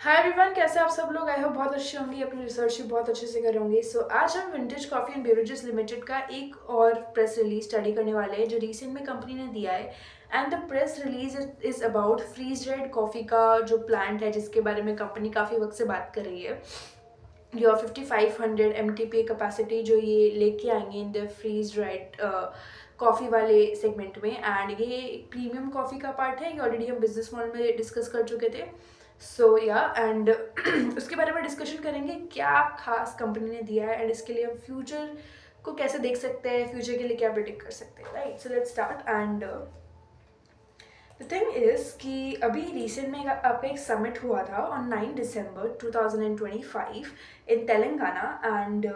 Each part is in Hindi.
हाय एवरीवन, कैसे आप सब लोग? आई होप बहुत अच्छे होंगे, अपनी रिसर्च भी बहुत अच्छे से कर रहे होंगे। सो आज हम vintage Coffee and Beverages limited का एक और प्रेस रिलीज स्टडी करने वाले हैं जो रिसेंट में कंपनी ने दिया है। And the press release is about freeze dried coffee का जो प्लांट है, जिसके बारे में कंपनी काफ़ी वक्त से बात कर रही है। योर 5500 MTPA कैपेसिटी जो ये लेके आएंगे in the freeze dried coffee वाले सेगमेंट में। एंड ये एक प्रीमियम कॉफ़ी का पार्ट है, ये ऑलरेडी हम बिजनेस मॉडल में डिस्कस कर चुके थे। सो या एंड उसके बारे में डिस्कशन करेंगे क्या खास कंपनी ने दिया है एंड इसके लिए हम फ्यूचर को कैसे देख सकते हैं, फ्यूचर के लिए क्या प्रिडिक्ट कर सकते हैं। Right, so let's start. And the thing is कि अभी रिसेंट में आपका एक समिट हुआ था on 9 December 2025 in Telangana. And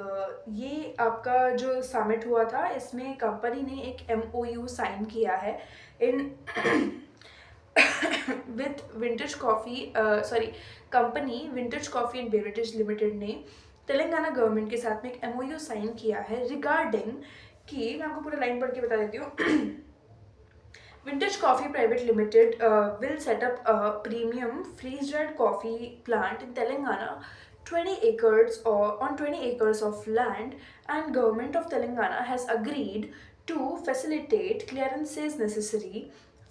ये आपका जो समिट हुआ था, इसमें कंपनी ने एक MOU साइन किया है in with vintage coffee, sorry, company vintage Coffee and Beverages limited ने तेलंगाना गवर्नमेंट के साथ में एक MOU साइन किया है रिगार्डिंग कि मैं आपको पूरा लाइन पढ़ के बता देती हूँ। Vintage Coffee Private Limited will set up a premium freeze-dried coffee plant in Telangana, 20 acres or on 20 acres of land, and government of Telangana has agreed to facilitate clearances necessary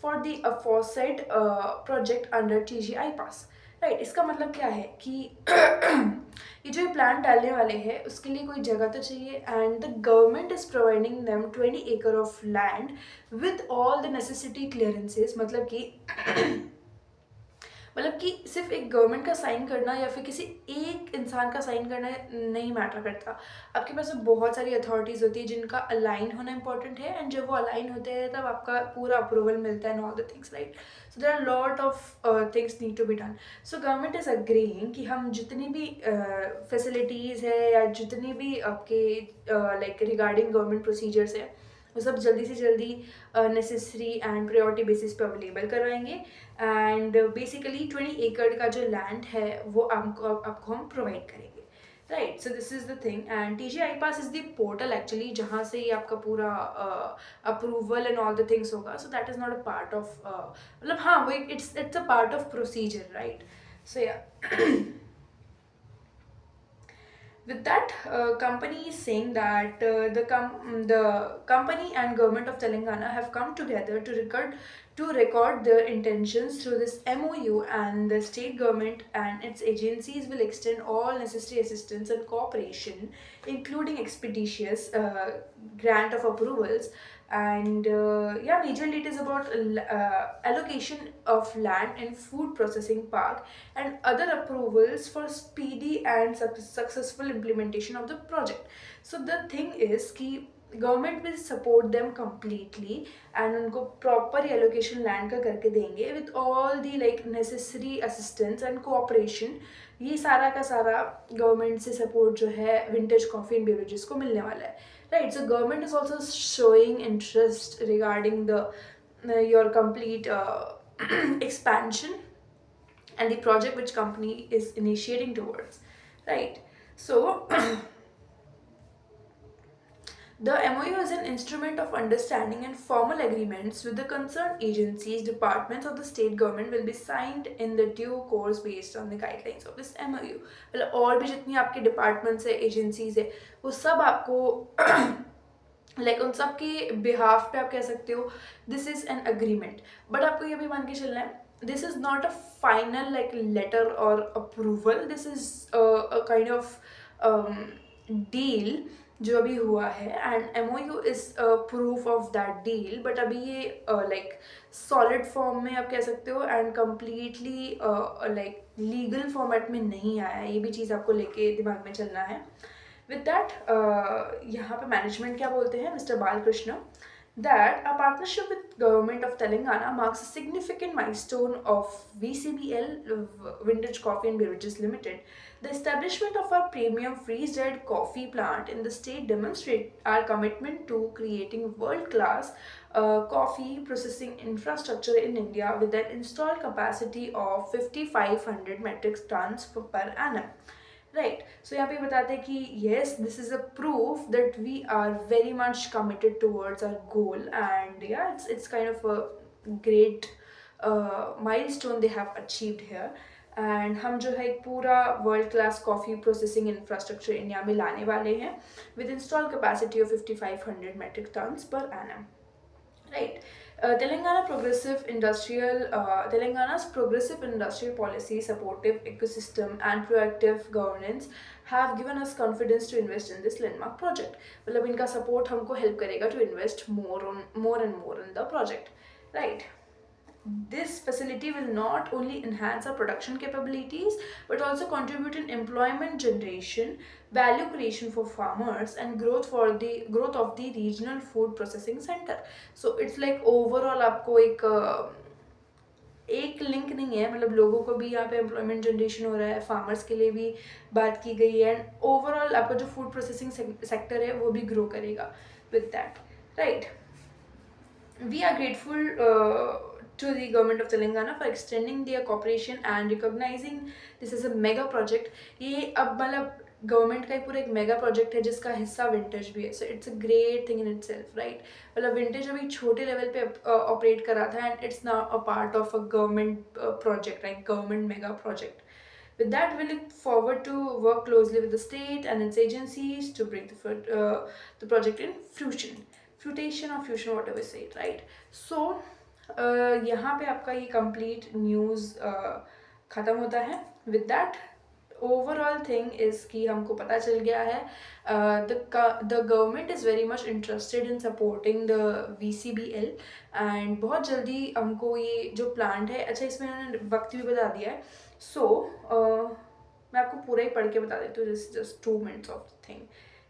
for the aforesaid project under TGI pass. Right, इसका मतलब क्या है कि ये जो प्लांट डालने वाले हैं उसके लिए कोई जगह तो चाहिए। And the government is providing them 20 acre of land with all the necessity clearances. मतलब कि सिर्फ एक गवर्नमेंट का साइन करना या फिर किसी एक इंसान का साइन करना नहीं मैटर करता। आपके पास बहुत सारी अथॉरिटीज़ होती है जिनका अलाइन होना इंपॉर्टेंट है, एंड जब वो अलाइन होते हैं तब आपका पूरा अप्रूवल मिलता है and all the things, right. So there are lot of things need to be done. So government is agreeing कि हम जितनी भी फैसिलिटीज़ है या जितनी भी आपके लाइक रिगार्डिंग गवर्नमेंट प्रोसीजर्स है, वो सब जल्दी से जल्दी नेसेसरी एंड प्रायोरिटी बेसिस पे अवेलेबल करवाएंगे। एंड बेसिकली 20 एकड़ का जो लैंड है वो आपको हम प्रोवाइड करेंगे। Right, so this is the thing. And TGI pass is the portal actually जहाँ से ही आपका पूरा approval and all the things होगा। So that is not a part of, मतलब हाँ, वो it's a part of procedure, right. So yeah with that, company is saying that the company and government of Telangana have come together to record their intentions through this MOU, and the state government and its agencies will extend all necessary assistance and cooperation, including expeditious grant of approvals. And yeah, majorly it is about allocation of land in food processing park and other approvals for speedy and successful implementation of the project. So the thing is कि government will support them completely and उनको प्रॉपर एलोकेशन लैंड का करके देंगे with all the like necessary assistance and cooperation. ये सारा का सारा गवर्नमेंट से सपोर्ट जो है विंटेज कॉफ़ी एंड बेवरेजेस को मिलने वाला है। Right, so government is also showing interest regarding the your complete expansion and the project which company is initiating towards, right? So the MOU is an instrument of understanding, and formal agreements with the concerned agencies, departments of the state government will be signed in the due course based on the guidelines of this MOU. मतलब और भी जितनी आपके डिपार्टमेंट्स है, एजेंसीज है, वो सब आपको लाइक उन सब के बिहाफ पे आप कह सकते हो this is an agreement. But आपको ये भी मान के चलना है this is not a final like letter और approval, this is a kind of deal जो अभी हुआ है। And MOU is proof of that deal, but अभी ये लाइक सॉलिड फॉर्म में आप कह सकते हो and completely like legal format में नहीं आया है। ये भी चीज़ आपको लेके दिमाग में चलना है। विद दैट यहाँ पे मैनेजमेंट क्या बोलते हैं, mister Balkrishna, that a partnership with government of Telangana marks a significant milestone of VCBL, Vintage Coffee and Beverages Limited. The establishment of our premium freeze-dried coffee plant in the state demonstrates our commitment to creating world-class coffee processing infrastructure in India with an installed capacity of 5,500 metric tons per annum. Right, so यहाँ पे बताते हैं कि yes this is a proof that we are very much committed towards our goal. And yeah it's kind of a great milestone they have achieved here, and हम जो है एक पूरा world class coffee processing infrastructure India में लाने वाले हैं with install capacity of 5500 metric tons per annum. Right. Telangana's progressive industrial policy, supportive ecosystem, and proactive governance have given us confidence to invest in this landmark project. मतलब इनका support हमको help करेगा to invest more and more in the project, right? This facility will not only enhance our production capabilities but also contribute in employment generation, value creation for farmers, and growth of the regional food processing center. So it's like overall आपको एक लिंक नहीं है, मतलब लोगों को भी यहाँ पे एम्प्लॉयमेंट जनरेशन हो रहा है, फार्मर्स के लिए भी बात की गई है, एंड ओवरऑल आपका जो फूड प्रोसेसिंग सेक्टर है वो भी ग्रो करेगा with that, right. We are grateful to the government of Telangana for extending their cooperation and recognizing this as a mega project. ये अब मतलब गवर्नमेंट का ही पूरा एक मेगा प्रोजेक्ट है जिसका हिस्सा विंटेज भी है. So it's a great thing in it self, right. मतलब विंटेज अभी छोटे लेवल पे ऑपरेट कर रहा था and it's now a part of a government project, like government mega project. With that, we look forward to work closely with the state and its agencies to bring the project in fruition or fusion, whatever say it, right? So यहाँ पे आपका ये complete news ख़त्म होता है. With that, overall thing is कि हमको पता चल गया है the government is very much interested in supporting the VCBL, and बहुत जल्दी हमको ये जो plant है, अच्छा इसमें उन्होंने वक्त भी बता दिया है. So मैं आपको पूरा ही पढ़ के बता देती हूँ, just 2 minutes of the thing.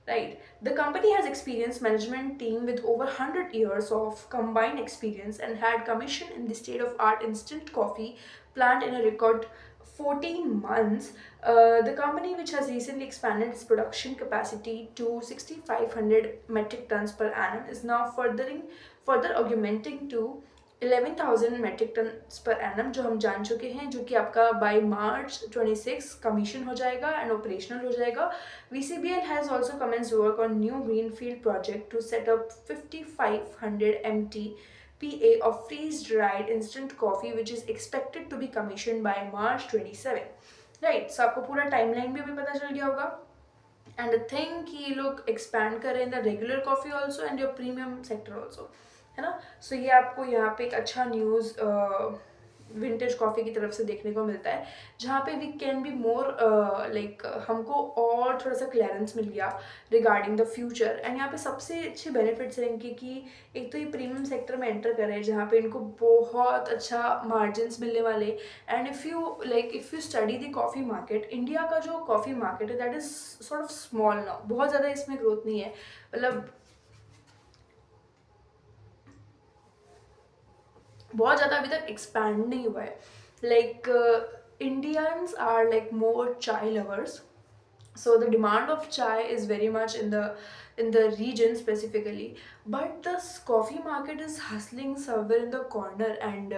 Right. The company has experienced management team with over 100 years of combined experience and had commissioned in the state-of-art instant coffee plant in a record 14 months. The company, which has recently expanded its production capacity to 6,500 metric tons per annum, is now further augmenting to 11,000 metric tons per annum, जो हम जान चुके हैं, जो कि आपका by March 26 commission हो जाएगा and operational हो जाएगा. VCBL has also commenced work on new greenfield project to set up 5,500 MT PA of freeze-dried instant coffee, which is expected to be commissioned by March 27. Right, so आपको पूरा timeline भी अभी पता चल गया होगा. And the thing कि ये लोग expand कर रहे हैं the regular coffee also and your premium sector also, है ना. सो ये आपको यहाँ पे एक अच्छा न्यूज़ विंटेज कॉफ़ी की तरफ से देखने को मिलता है, जहाँ पे we can be more like हमको और थोड़ा सा क्लियरेंस मिल गया रिगार्डिंग द फ्यूचर. एंड यहाँ पे सबसे अच्छे बेनिफिट्स हैं इनके कि एक तो ये प्रीमियम सेक्टर में एंटर कर रहे हैं जहाँ पे इनको बहुत अच्छा मार्जिन्स मिलने वाले. And if you study the coffee market, India का जो कॉफ़ी मार्केट है that is sort of small now, बहुत ज़्यादा इसमें ग्रोथ नहीं है, मतलब बहुत ज़्यादा अभी तक एक्सपैंड नहीं हुआ है. Like Indians are like more chai lovers, so the demand of chai is very much in the region specifically, but the coffee market is hustling somewhere in the corner. And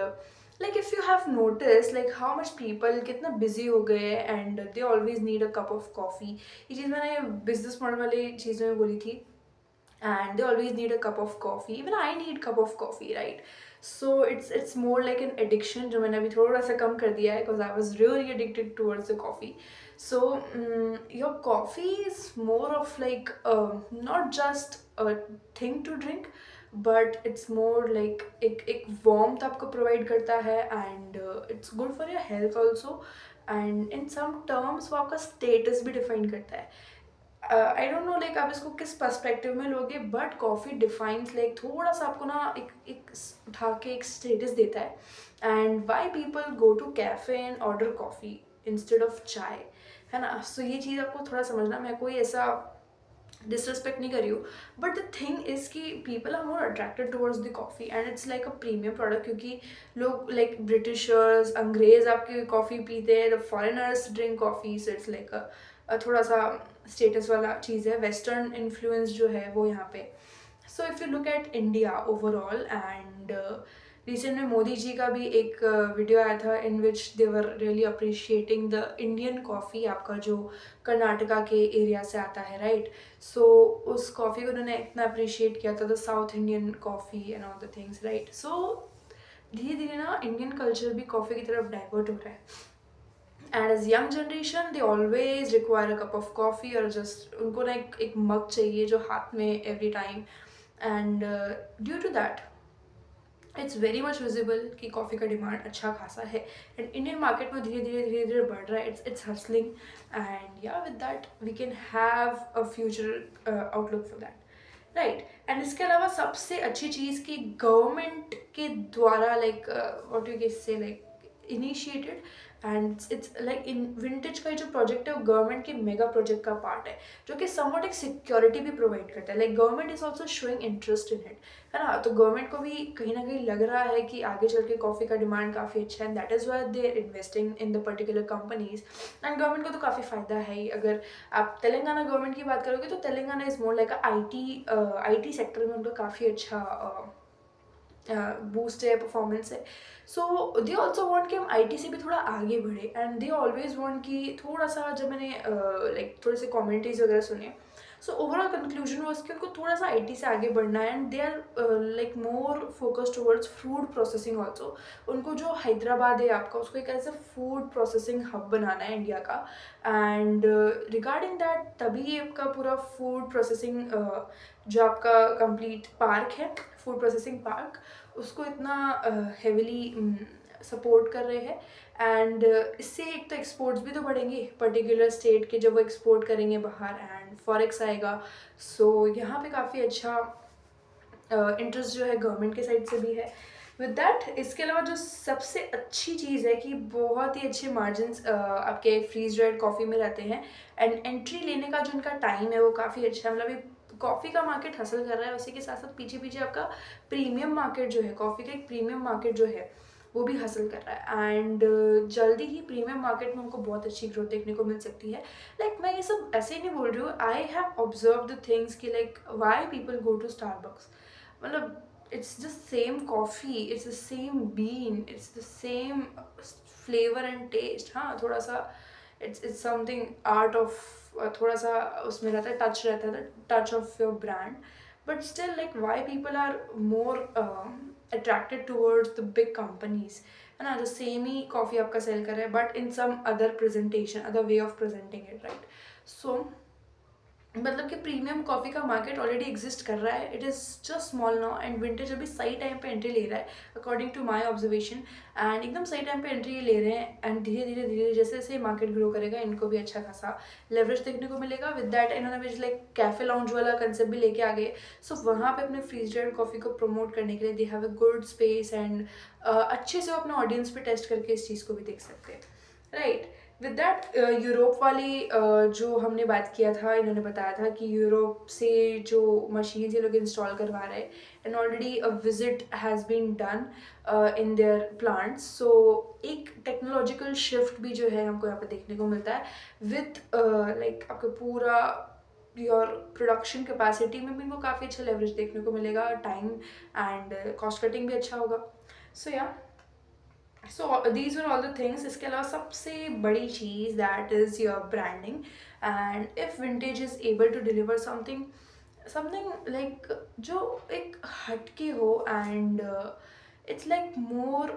like if you have noticed like how much people कितना busy हो गए and they always need a cup of coffee. ये चीज़ मैंने business model वाली चीज़ में बोली थी, and they always need a cup of coffee. Even I need cup of coffee, right? So it's more like an addiction जो मैंने अभी थोड़ा सा कम कर दिया है because I was really addicted towards the coffee. So your coffee is more of like not just a thing to drink, but it's more like एक warmth आपको provide करता है, and it's good for your health also, and in some terms वो आपका status भी define करता है. आई डोंट नो लाइक आप इसको किस पर्सपेक्टिव में लोगे, बट कॉफ़ी डिफाइंस लाइक थोड़ा सा आपको ना एक उठा के एक स्टेटस देता है. And why people go to cafe and order coffee instead of chai, है ना. सो ये चीज़ आपको थोड़ा समझना, मैं कोई ऐसा डिसरिस्पेक्ट नहीं कर रही हूँ, बट द थिंग इज़ कि people are more attracted towards the coffee and it's like a premium product, क्योंकि लोग लाइक ब्रिटिशर्स अंग्रेज़ आपकी कॉफ़ी पीते हैं, the foreigners drink coffee. So it's like थोड़ा सा स्टेटस वाला चीज़ है, वेस्टर्न इन्फ्लुएंस जो है वो यहाँ पे. So if you look at India overall, and recent में मोदी जी का भी एक वीडियो आया था in which they were really appreciating the Indian coffee, आपका जो कर्नाटका के एरिया से आता है, राइट. सो उस कॉफ़ी को उन्होंने इतना अप्रिशिएट किया था, the south Indian coffee and all the things, right. So धीरे धीरे ना इंडियन कल्चर भी कॉफ़ी की तरफ डाइवर्ट हो रहा है. And as young generation they always require a cup of coffee, और जस्ट उनको ना एक मग चाहिए जो हाथ में every time. And due to that it's very much visible कि कॉफ़ी का डिमांड अच्छा खासा है, एंड इंडियन मार्केट में धीरे धीरे बढ़ रहा है. It's hustling, and yeah with that we can have a future outlook for that, right. And इसके अलावा सबसे अच्छी चीज़ कि गवर्नमेंट के द्वारा like what you can say like initiated, and it's like in vintage का जो प्रोजेक्ट है वो गवर्नमेंट के मेगा प्रोजेक्ट का पार्ट है, जो कि समवट एक सिक्योरिटी भी प्रोवाइड करता है. Like government is also showing interest in it, है ना. तो गवर्नमेंट को भी कहीं ना कहीं लग रहा है कि आगे चल के कॉफ़ी का डिमांड काफ़ी अच्छा है, that is why they are investing in the particular companies. And government को तो काफ़ी फ़ायदा है ही. अगर आप तेलंगाना गवर्नमेंट की बात करोगे तो Telangana is more like I T sector में उनका काफ़ी अच्छा बूस्ट है, परफॉर्मेंस है. सो दे ऑल्सो वॉन्ट कि हम आईटी से भी थोड़ा आगे बढ़े, एंड दे ऑलवेज वॉन्ट कि थोड़ा सा, जब मैंने लाइक थोड़े से कॉमेंट्रीज वगैरह सुने, सो ओवरऑल कंक्लूजन वॉज कि उनको थोड़ा सा आईटी से आगे बढ़ना है, and they are like more focus towards food processing also. उनको जो हैदराबाद है आपका, उसको एक ऐसे फूड प्रोसेसिंग हब बनाना है इंडिया का. एंड रिगार्डिंग दैट तभी आपका पूरा फूड प्रोसेसिंग जो आपका कंप्लीट पार्क है, फूड प्रोसेसिंग पार्क, उसको इतना हेविली सपोर्ट कर रहे हैं. एंड इससे एक तो एक्सपोर्ट्स भी तो बढ़ेंगे पर्टिकुलर स्टेट के, जब वो एक्सपोर्ट करेंगे बाहर, एंड फॉरेक्स आएगा. सो यहाँ पे काफ़ी अच्छा इंटरेस्ट जो है गवर्नमेंट के साइड से भी है. विद दैट इसके अलावा जो सबसे अच्छी चीज़ है कि बहुत ही अच्छे मार्जिन्स आपके फ्रीज ड्राइड कॉफ़ी में रहते हैं, एंड एंट्री लेने का जो इनका टाइम है वो काफ़ी अच्छा है. मतलब ये कॉफ़ी का मार्केट हासिल कर रहा है, उसी के साथ साथ पीछे पीछे आपका प्रीमियम मार्केट जो है, कॉफ़ी का एक प्रीमियम मार्केट जो है वो भी हासिल कर रहा है. एंड जल्दी ही प्रीमियम मार्केट में हमको बहुत अच्छी ग्रोथ देखने को मिल सकती है. लाइक मैं ये सब ऐसे ही नहीं बोल रही हूँ, I have observe the things कि like why people go to Starbucks. मतलब it's the same coffee, it's the same bean, it's the same flavor and taste. हाँ थोड़ा सा it's something art of थोड़ा सा उसमें रहता है, टच रहता है, touch of your brand. But still like why people are more attracted towards the big companies, है ना, जो सेम ही कॉफ़ी आपका सेल कर रहा है but in some other presentation, other way of presenting it, right. So मतलब कि प्रीमियम कॉफ़ी का मार्केट ऑलरेडी एग्जिस्ट कर रहा है. It is just small now, and Vintage अभी सही टाइम पे एंट्री ले रहा है according to my observation. And एकदम सही टाइम पे एंट्री ले रहे हैं, एंड धीरे धीरे जैसे जैसे मार्केट ग्रो करेगा इनको भी अच्छा खासा लेवरेज देखने को मिलेगा. विद दैट इन्होंने भी लाइक कैफे लाउंज वाला कंसेप्ट भी लेके आ गए. सो वहाँ पे अपने फ्रीज ड्राइड कॉफ़ी को प्रमोट करने के लिए they have a good space, and अच्छे से वो अपने ऑडियंस पे टेस्ट करके इस चीज़ को भी देख सकते हैं, राइट. विद दैट यूरोप वाली जो हमने बात किया था, इन्होंने बताया था कि यूरोप से जो मशीन ये लोग इंस्टॉल करवा रहे हैं, and already a visit has been done in their plants. So एक टेक्नोलॉजिकल शिफ्ट भी जो है हमको यहाँ पे देखने को मिलता है. विथ लाइक आपका पूरा योर प्रोडक्शन कैपेसिटी में भी इनको काफ़ी अच्छा लेवरेज देखने को मिलेगा, टाइम एंड कॉस्ट कटिंग भी अच्छा होगा. So yeah so these were all the things. इसके अलावा सबसे बड़ी चीज़ that is your branding. And if Vintage is able to deliver something something like जो एक हटके हो, and it's like more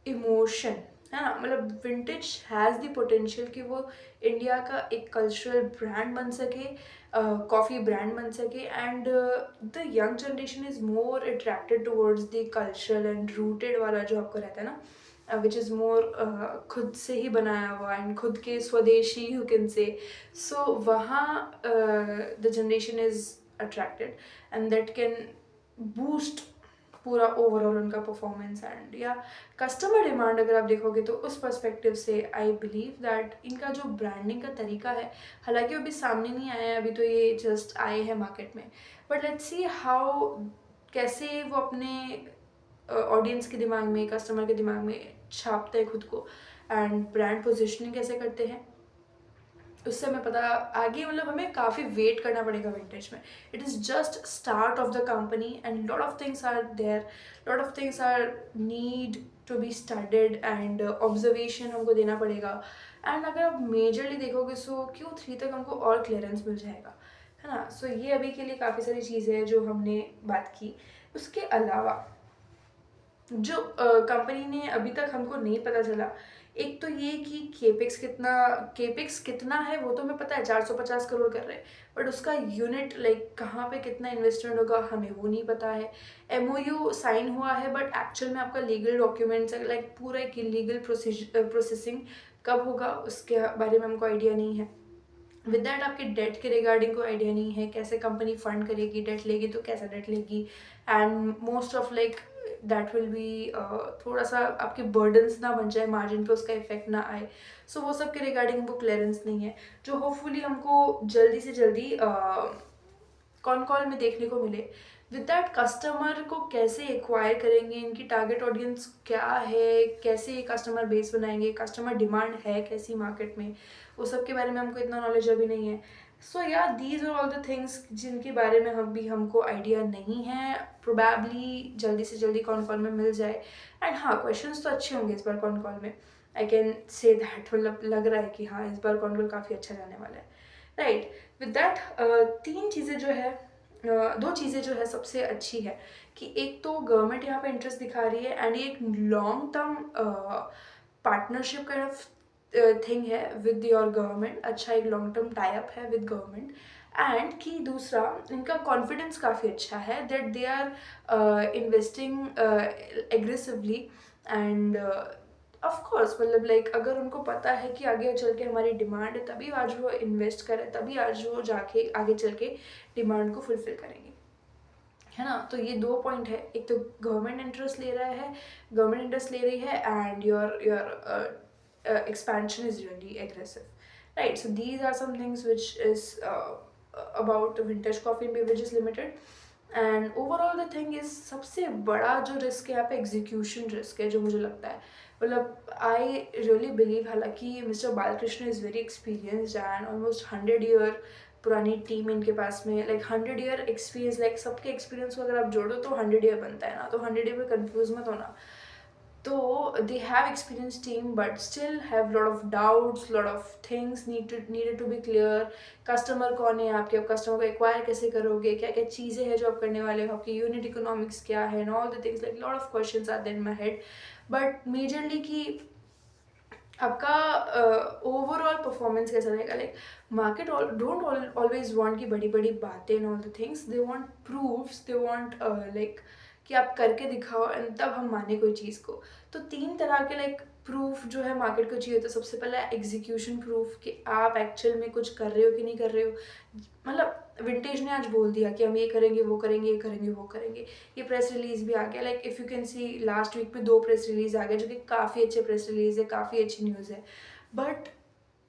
emotion, है ना. मतलब विंटेज हैज़ द पोटेंशियल कि वो इंडिया का एक कल्चरल ब्रांड बन सके, कॉफ़ी ब्रांड बन सके. And the young generation is more attracted towards the cultural and rooted वाला जो आपको रहता है ना, विच इज़ मोर खुद से ही बनाया हुआ एंड खुद के स्वदेशी यू कैन से. सो वहाँ the generation is attracted, and that can boost पूरा ओवरऑल उनका performance. And yeah customer demand अगर आप देखोगे तो उस पर्सपेक्टिव से आई बिलीव दैट इनका जो ब्रांडिंग का तरीका है, हालांकि अभी सामने नहीं आया है, अभी तो ये जस्ट आए हैं मार्केट में, बट लेट्स सी हाउ कैसे वो अपने ऑडियंस के दिमाग में, कस्टमर के दिमाग में छापते हैं खुद को, एंड ब्रांड पोजिशनिंग कैसे करते हैं, उससे हमें पता आगे. मतलब हमें काफ़ी वेट करना पड़ेगा विंटेज में. It is just start of the company, and lot of things are there, lot of things are need to be studied, and observation हमको देना पड़ेगा. एंड अगर आप मेजरली देखोगे सो Q3 तक हमको और क्लियरेंस मिल जाएगा, है ना. सो ये अभी के लिए काफ़ी सारी चीज़ें हैं जो हमने बात की. उसके अलावा जो कंपनी ने अभी तक हमको नहीं पता चला एक तो ये कि केपेक्स कितना है वो तो हमें पता है, 450 करोड़ कर रहे हैं, बट उसका यूनिट लाइक कहाँ पे कितना इन्वेस्टमेंट होगा हमें वो नहीं पता है। एमओयू साइन हुआ है बट एक्चुअल में आपका लीगल डॉक्यूमेंट्स लाइक पूरा एक लीगल प्रोसेसिंग कब होगा उसके बारे में हमको आइडिया नहीं है। विद दैट आपके डेट के रिगार्डिंग कोई आइडिया नहीं है, कैसे कंपनी फंड करेगी, डेट लेगी तो कैसा डेट लेगी, and most of like that will be थोड़ा सा आपके बर्डन्स ना बन जाए, मार्जिन पे उसका इफेक्ट ना आए। सो वो सब के रिगार्डिंग हमको क्लियरेंस नहीं है, जो होपफुली हमको जल्दी से जल्दी कॉन कॉल में देखने को मिले। विद दैट कस्टमर को कैसे एक्वायर करेंगे, इनकी टारगेट ऑडियंस क्या है, कैसे ये कस्टमर बेस बनाएंगे, कस्टमर डिमांड है कैसी मार्केट में, वो सब के बारे में हमको इतना नॉलेज अभी नहीं है। So yeah these are all the things जिनके बारे में हमको आइडिया नहीं है, प्रोबेबली जल्दी से जल्दी कॉन कॉल में मिल जाए। एंड हाँ, क्वेश्चंस तो अच्छे होंगे इस बार कॉन कॉल में, आई कैन से दैट, मतलब लग रहा है कि हाँ इस बार कॉन कॉल काफ़ी अच्छा जाने वाला है, राइट। विद दैट तीन चीज़ें जो है, दो चीज़ें जो है सबसे अच्छी है कि एक तो गवर्नमेंट यहाँ पे इंटरेस्ट दिखा रही है, एंड ये एक long term partnership kind of thing है विद योर गवर्नमेंट, अच्छा एक लॉन्ग टर्म टाई अप है विद गवर्नमेंट। एंड कि दूसरा, इनका कॉन्फिडेंस काफ़ी अच्छा है that they are investing aggressively, and of course मतलब लाइक अगर उनको पता है कि आगे चल के हमारी डिमांड है तभी आज वो इन्वेस्ट करें, तभी आज वो जाके आगे चल के डिमांड को फुलफिल करेंगे, है ना। तो ये दो पॉइंट है, एक तो गवर्नमेंट इंटरेस्ट ले रहा है, गवर्नमेंट इंटरेस्ट ले रही है, and your expansion is really aggressive, right? So these are some things which is about Vintage Coffee and Beverages Limited. And overall the thing is, सबसे बड़ा जो रिस्क है यहाँ पे एग्जीक्यूशन रिस्क है, जो मुझे लगता है, मतलब आई रियली बिलीव, हालांकि mister Balkrishna is very experienced and almost 100 year पुरानी टीम इनके पास में, लाइक 100 ईयर एक्सपीरियंस, लाइक सबके एक्सपीरियंस को अगर आप जोड़ो तो 100 ईयर बनता है ना, तो 100 ईयर में कन्फ्यूज मत होना। तो they have experienced team but still have lot of doubts, lot of things needed to be clear। Customer कौन है आपके, आप कस्टमर को एक्वायर कैसे करोगे, क्या क्या चीज़ें हैं जो आप करने वाले हो, आपकी यूनिट इकोनॉमिक्स क्या है, and all the things, like lot of questions are there in my head. But majorly कि आपका ओवरऑल परफॉर्मेंस कैसा रहेगा, like market don't always want की बड़ी बड़ी बातें and all the things, they want proofs, they want like कि आप करके दिखाओ एंड तब हम माने कोई चीज़ को। तो तीन तरह के लाइक प्रूफ जो है मार्केट को चाहिए। तो सबसे पहला एग्जीक्यूशन प्रूफ कि आप एक्चुअल में कुछ कर रहे हो कि नहीं कर रहे हो, मतलब विंटेज ने आज बोल दिया कि हम ये करेंगे वो करेंगे ये करेंगे वो करेंगे, ये प्रेस रिलीज भी आ गया, like if you can see last week में 2 प्रेस रिलीज आ गए जो कि काफ़ी अच्छे प्रेस रिलीज है, काफ़ी अच्छी न्यूज़ है, but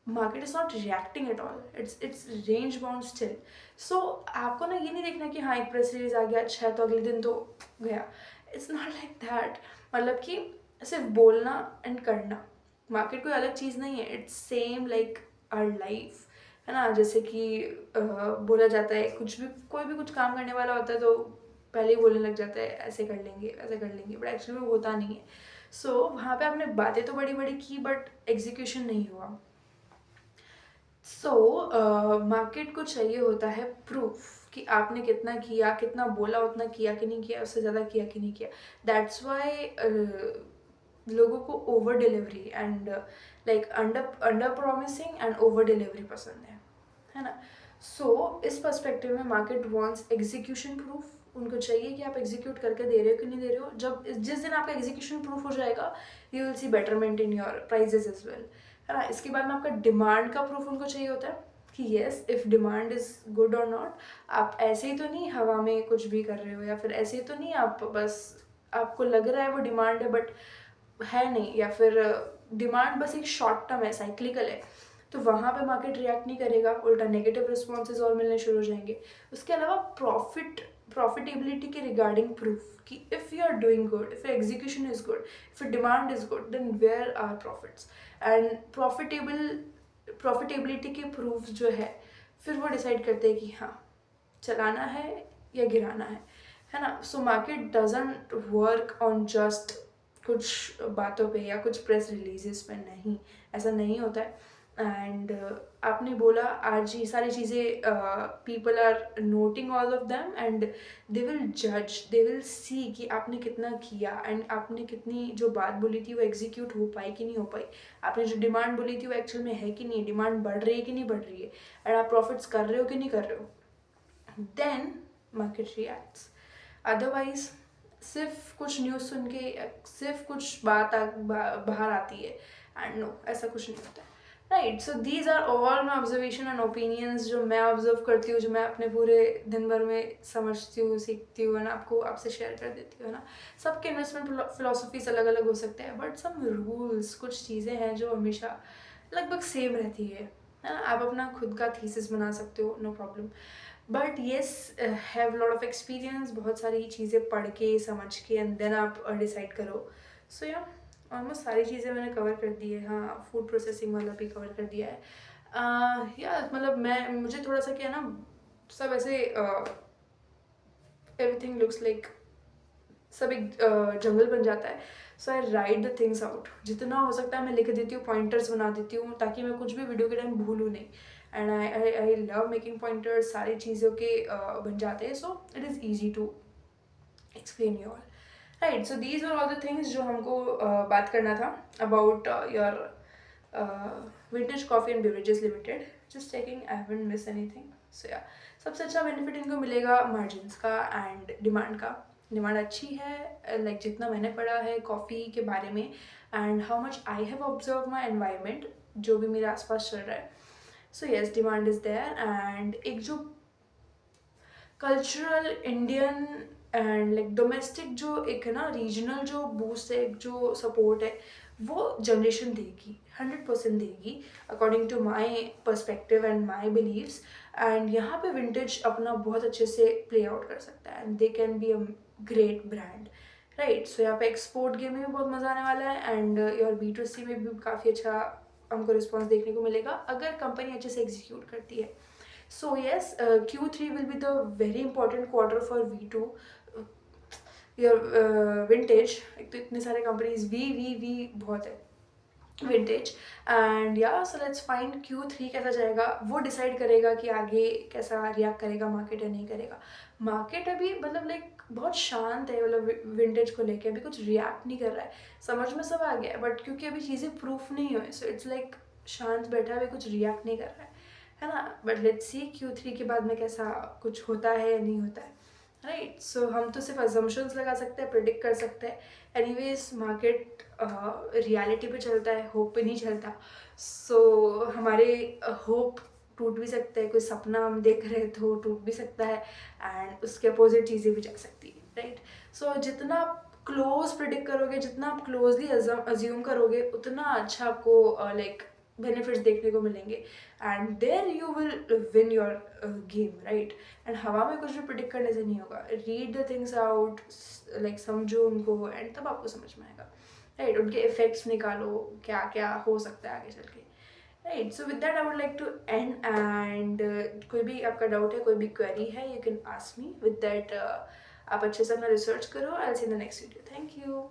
market is not reacting at all, it's range bound still. So आपको ना ये नहीं देखना कि हाँ एक प्रेस रिलीज आ गया अच्छा है तो अगले दिन तो गया, इट्स नॉट लाइक दैट। मतलब कि सिर्फ बोलना एंड करना, मार्केट कोई अलग चीज़ नहीं है, it's same like our life, है ना। जैसे कि बोला जाता है कुछ भी, कोई भी कुछ काम करने वाला होता है तो पहले ही बोलने लग जाता है ऐसे कर लेंगे ऐसे कर लेंगे, बट एक्चुअली में होता नहीं है। सो वहाँ पे आपने बातें तो बड़ी बड़ी की बट एग्जीक्यूशन नहीं हुआ। सो मार्केट को चाहिए होता है प्रूफ कि आपने कितना किया, कितना बोला उतना किया कि नहीं किया, उससे ज़्यादा किया कि नहीं किया। दैट्स वाई लोगों को over delivery and like under under promising and over delivery पसंद है ना। सो इस पर्सपेक्टिव में मार्केट वांट्स एग्जीक्यूशन प्रूफ, उनको चाहिए कि आप एग्जीक्यूट करके दे रहे हो कि नहीं दे रहे हो। जब जिस दिन आपका एग्जीक्यूशन प्रूफ हो जाएगा you will see betterment in your prices as well, है ना। इसके बाद में आपका डिमांड का प्रूफ उनको चाहिए होता है कि yes if demand is good और नॉट, आप ऐसे ही तो नहीं हवा में कुछ भी कर रहे हो, या फिर ऐसे ही तो नहीं आप बस आपको लग रहा है वो डिमांड है बट है नहीं, या फिर डिमांड बस एक शॉर्ट टर्म है, साइक्लिकल है, तो वहाँ पे मार्केट रिएक्ट नहीं करेगा, उल्टा नेगेटिव रिस्पॉन्सेज और मिलने शुरू हो जाएंगे। उसके अलावा प्रॉफिटेबिलिटी के रिगार्डिंग प्रूफ कि if you are doing good, if execution is good, if demand is good, then where are profits and profitability के प्रूफ जो है फिर वो डिसाइड करते हैं कि हाँ चलाना है या गिराना है ना। So market doesn't work on just कुछ बातों पे या कुछ प्रेस रिलीजेस पे, नहीं, ऐसा नहीं होता है। एंड आपने बोला आज ये सारी चीज़ें people are noting all of them and they will जज, दे विल सी कि आपने कितना किया एंड आपने कितनी जो बात बोली थी वो एग्जीक्यूट हो पाई कि नहीं हो पाई, आपने जो डिमांड बोली थी वो एक्चुअल में है कि नहीं, डिमांड बढ़ रही है कि नहीं बढ़ रही है, एंड आप प्रॉफिट्स कर रहे हो कि नहीं कर रहे हो, देन मार्केट रिएक्ट्स। अदरवाइज सिर्फ कुछ न्यूज़ सुन के सिर्फ कुछ बाहर आती है एंड नो, ऐसा कुछ नहीं होता है। Right, so these are all my observation and opinions जो मैं ऑब्जर्व करती हूँ, जो मैं अपने पूरे दिन भर में समझती हूँ, सीखती हूँ, है ना, आपको आपसे शेयर कर देती हूँ, है ना। सबके इन्वेस्टमेंट फिलोसफीज अलग अलग हो सकते हैं, बट सम रूल्स, कुछ चीज़ें हैं जो हमेशा लगभग सेम रहती है ना। आप अपना खुद का थीसिस बना सकते हो, no problem, but yes have lot of experience, बहुत सारी चीज़ें पढ़ के समझ के एंड देन आप डिसाइड करो। सो या ऑलमोस्ट सारी चीज़ें मैंने कवर कर दी है। हाँ, फूड प्रोसेसिंग वाला भी कवर कर दिया है। या मतलब मैं मुझे थोड़ा सा क्या है ना, सब ऐसे एवरीथिंग लुक्स लाइक सब एक जंगल बन जाता है। सो आई राइट द थिंग्स आउट, जितना हो सकता है मैं लिख देती हूँ, पॉइंटर्स बना देती हूँ ताकि मैं कुछ भी वीडियो के टाइम भूलूँ नहीं। And I love making pointers, सारी चीज़ों के बन जाते हैं, so it is easy to explain you all. Right, so these are all the things जो हमको बात करना था about your Vintage Coffee and Beverages Limited. Just checking I haven't miss anything. So yeah सबसे अच्छा बेनिफिट इनको मिलेगा मार्जिन्स का एंड डिमांड का। डिमांड अच्छी है, लाइक जितना मैंने पढ़ा है कॉफ़ी के बारे में and how much I have observe my environment, जो भी मेरे आसपास चल रहा है। So yes, demand is there and एक जो cultural Indian and like domestic जो एक है ना रीजनल जो बूस्ट है, एक जो सपोर्ट है, वो जनरेशन देगी, 100% देगी according to my perspective and my beliefs. And यहाँ पे विंटेज अपना बहुत अच्छे से प्ले आउट कर सकता है and they can be a great brand. Right, so यहाँ पे एक्सपोर्ट गेम में भी बहुत मज़ा आने वाला है एंड योर B2C में भी काफ़ी अच्छा हमको रिस्पॉन्स देखने को मिलेगा अगर कंपनी अच्छे से एग्जीक्यूट करती है। So yes, Q3 will be the very important quarter for V2. Uh, Your vintage, एक तो इतने सारे कंपनीज वी बहुत है विंटेज एंड या, सो लेट्स फाइंड Q3 कैसा जाएगा, वो डिसाइड करेगा कि आगे कैसा रिएक्ट करेगा मार्केट या नहीं करेगा। मार्केट अभी मतलब लाइक बहुत शांत है, मतलब विंटेज को लेके अभी कुछ रिएक्ट नहीं कर रहा है, समझ में सब आ गया है, बट क्योंकि अभी चीज़ें प्रूफ नहीं हुई, सो इट्स लाइक शांत बैठा है, अभी कुछ रिएक्ट नहीं कर रहा है ना। बट लेट्स सी Q3 के बाद में कैसा कुछ होता है या नहीं होता है। राइट, सो हम तो सिर्फ अजम्पशंस लगा सकते हैं, प्रिडिक्ट कर सकते हैं। एनीवेज मार्केट रियलिटी पे चलता है, होप पे नहीं चलता। सो हमारे होप टूट भी सकते हैं, कोई सपना हम देख रहे हैं तो टूट भी सकता है एंड उसके अपोजिट चीज़ें भी जा सकती है। राइट, सो जितना आप क्लोज प्रिडिक्ट करोगे, जितना आप क्लोजली अज्यूम करोगे, उतना अच्छा आपको लाइक बेनिफिट्स देखने को मिलेंगे and then you will win your game. Right, and हवा में कुछ भी प्रिडिक्ट करने से नहीं होगा, read the things out, like समझो उनको एंड तब आपको समझ में आएगा। राइट, उनके इफेक्ट्स निकालो, क्या क्या हो सकता है आगे चल के। Right, so with that I would like to and and कोई भी आपका डाउट है, कोई भी क्वेरी है, you can ask me. With that आप अच्छे से अपना रिसर्च करो। I will see in the next video. Thank you.